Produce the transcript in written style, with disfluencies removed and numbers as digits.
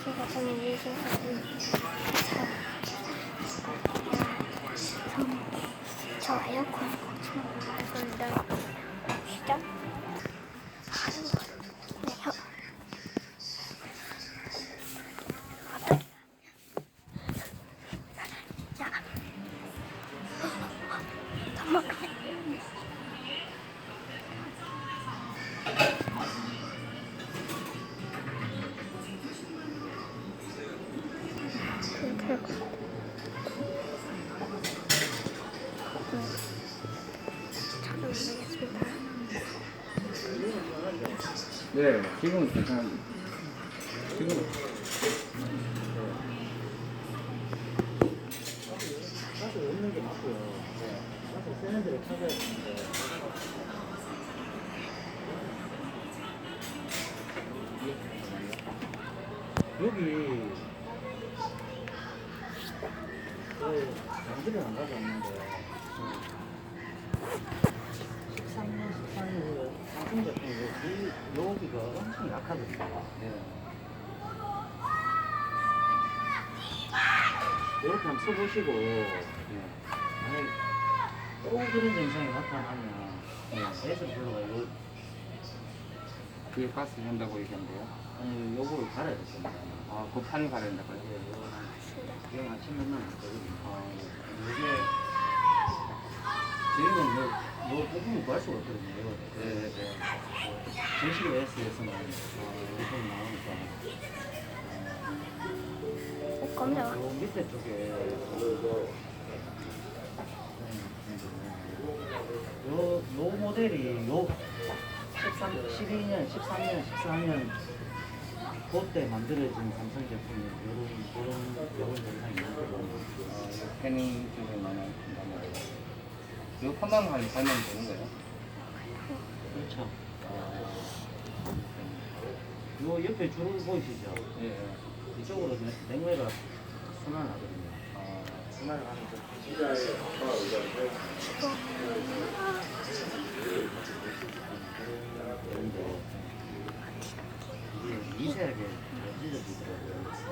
제가 저는 이제 저 에어컨 고치는 건데 시작. 네, 지금은 괜찮은데. 지금은. 가스 없는 게 맞고요. 네. 가스 쓰는 데를 찾아야 되는데. 여기 양들은 안 가져왔는데 13년, 14년 상품 제품 여기가 엄청 약하거든요. 이렇게 한번 써보시고 만약에 또 그런 증상이 나타나면 애들 불러가요. 그게 가스 된다고 얘기한대요. 아니 요거를 갈아야 됩니다. 아, 그 판을 가야 된다고요? 이건 아침 맨날 먹거든요. 이게 저희는 요 부분을 구할 수가 없거든요. 이거 전시 OS에서는 부분이 나오니까 깜짝아. 요 밑에 쪽에 요 모델이 요 12년, 13년, 14년 그때 만들어진 삼성 제품이 요런 현상이 있거든요. 패닝 쪽에 많아요. 이거 판만 가면 되는 거예요? 그렇죠. 요 옆에 줄 보이시죠? 예. 이쪽으로 냉매가 순환하거든요. 순환을 하면 이게 미세하게 찢어지더라고요.